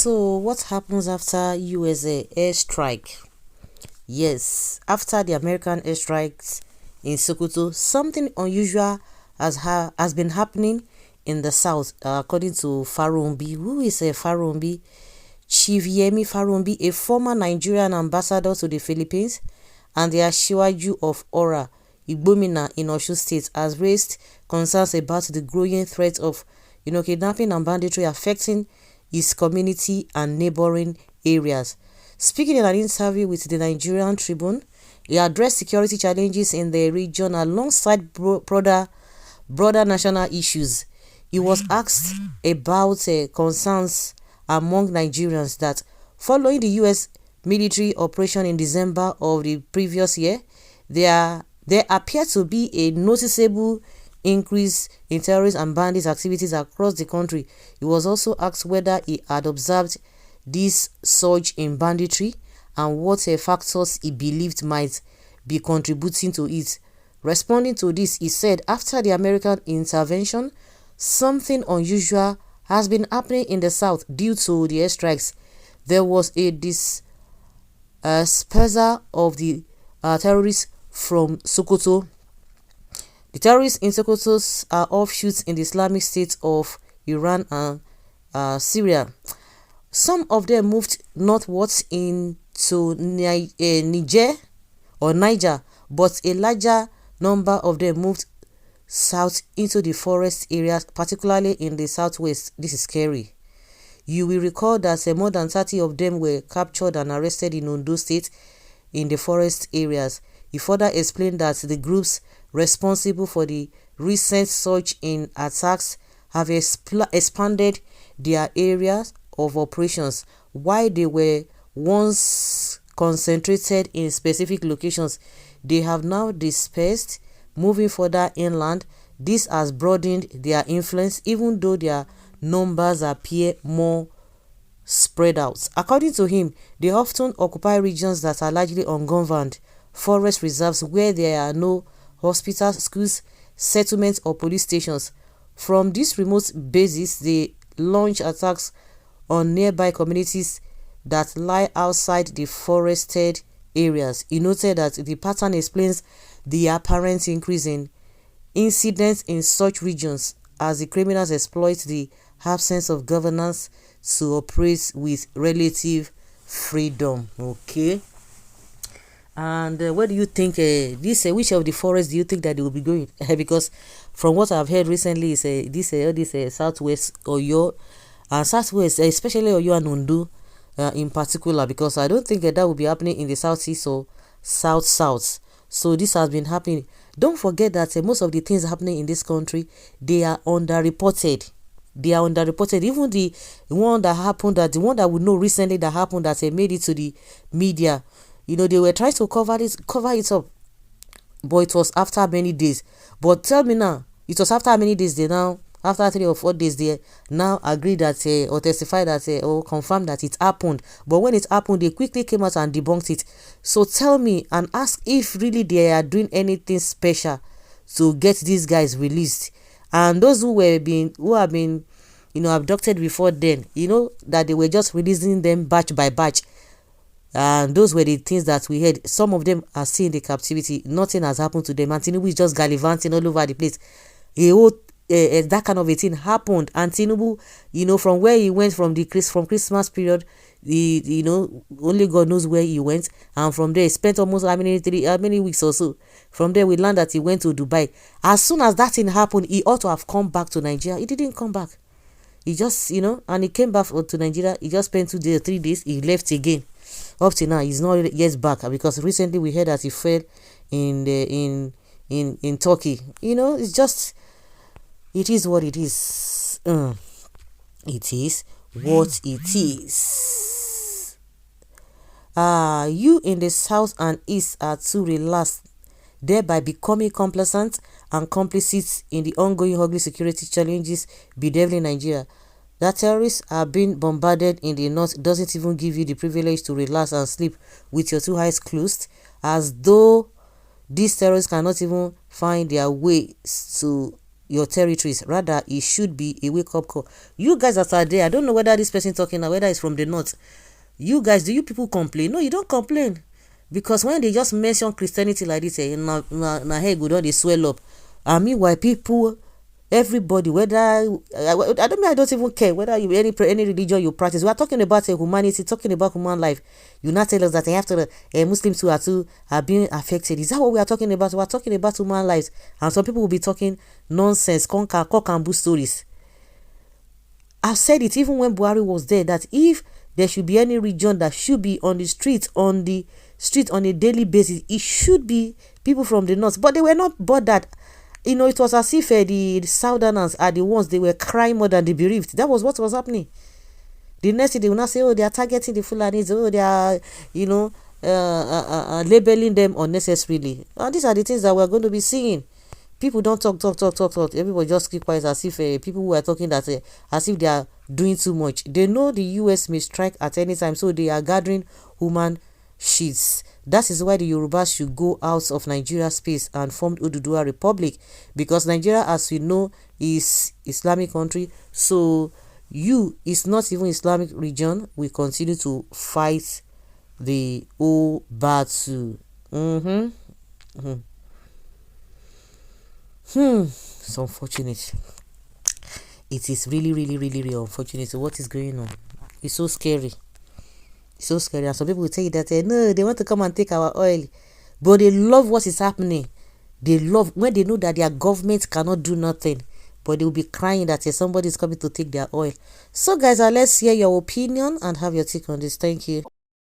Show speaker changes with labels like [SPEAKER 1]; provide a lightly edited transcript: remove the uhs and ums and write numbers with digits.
[SPEAKER 1] So what happens after USA airstrike? Yes, after the American airstrikes in Sokoto, something unusual has been happening in the south, according to Farumbi. Who is Farumbi? Chief Yemi Farumbi, a former Nigerian ambassador to the Philippines, and the Ashiwaju of Ora, Igbomina in Osun State, has raised concerns about the growing threat of kidnapping and banditry affecting his community and neighboring areas. Speaking in an interview with the Nigerian Tribune, he addressed security challenges in the region alongside broader national issues. He was asked about concerns among Nigerians that following the U.S. military operation in December of the previous year, there appeared to be a noticeable increase in terrorist and bandit activities across the country. He was also asked whether he had observed this surge in banditry and what factors he believed might be contributing to it. Responding to this, he said, after the American intervention, something unusual has been happening in the south due to the airstrikes. There was a dispersal of the terrorists from Sokoto. The terrorists in Sokoto are offshoots in the Islamic State of Iran and Syria. Some of them moved northwards into Niger, but a larger number of them moved south into the forest areas, particularly in the southwest. This is scary. You will recall that more than 30 of them were captured and arrested in Ondo State in the forest areas. He further explained that the groups responsible for the recent surge in attacks have expanded their areas of operations. While they were once concentrated in specific locations, they have now dispersed, moving further inland. This has broadened their influence, even though their numbers appear more spread out. According to him, they often occupy regions that are largely ungoverned, forest reserves where there are no hospitals, schools, settlements, or police stations. From these remote bases, they launch attacks on nearby communities that lie outside the forested areas. He noted that the pattern explains the apparent increase in incidents in such regions as the criminals exploit the absence of governance to operate with relative freedom. Okay. And where do you think which of the forests do you think that they will be going? Because from what I've heard recently is this southwest Oyo and southwest, especially Oyo and Ondo in particular, because I don't think that will be happening in the southeast or south. So this has been happening. Don't forget that most of the things happening in this country, they are underreported. Even the one that we know recently that happened that made it to the media. They were trying to cover it up, but it was after many days. But tell me now, it was after many days. They now, after 3 or 4 days, they now agree that or testify that or confirm that it happened. But when it happened, they quickly came out and debunked it. So tell me and ask if really they are doing anything special to get these guys released. And those who have been abducted before then, that they were just releasing them batch by batch. And those were the things that we heard. Some of them are still in the captivity. Nothing has happened to them. And Tinubu is just gallivanting all over the place. That kind of a thing happened. And Tinubu, from where he went from Christmas period, only God knows where he went. And from there, he spent almost how many weeks or so. From there, we learned that he went to Dubai. As soon as that thing happened, he ought to have come back to Nigeria. He didn't come back. He just, and he came back to Nigeria. He just spent 2 days, 3 days. He left again. Up to now, he's not yet back because recently we heard that he fell in Turkey. It's just, it is what it is. It is what it is. You in the south and east are too relaxed, thereby becoming complacent and complicit in the ongoing ugly security challenges bedeviling Nigeria. That terrorists are being bombarded in the north doesn't even give you the privilege to relax and sleep with your 2 eyes closed, as though these terrorists cannot even find their way to your territories. Rather, it should be a wake-up call. You guys that are there, I don't know whether this person talking now, whether it's from the north. You guys, do you people complain? No, you don't complain. Because when they just mention Christianity like this, na hair go down, they swell up. And meanwhile, people, everybody, whether I don't even care whether you any religion you practice. We are talking about humanity, talking about human life. You not tell us that after Muslims who are being affected. Is that what we are talking about? We are talking about human lives, and some people will be talking nonsense, cock and bull stories. I've said it even when Buhari was there, that if there should be any region that should be on the street on a daily basis, it should be people from the north. But they were not bothered. It was as if the southerners are the ones, they were crying more than the bereaved. That was what was happening. The next thing they will not say, oh, they are targeting the Fulanis, oh, they are, labeling them unnecessarily. And these are the things that we're going to be seeing. People don't talk. Everybody just keep quiet, as if people who are talking that as if they are doing too much. They know the US may strike at any time, so they are gathering human sheets. That is why the Yorubas should go out of Nigeria space and form Oduduwa Republic, because Nigeria, as we know, is Islamic country. So is not even Islamic region. We continue to fight the whole battle. It's unfortunate. It is really unfortunate. So what is going on? It's so scary. It's so scary. And some people will tell you that no, they want to come and take our oil, but they love what is happening. They love when they know that their government cannot do nothing, but they will be crying that somebody is coming to take their oil. So guys, let's hear your opinion and have your take on this. Thank you.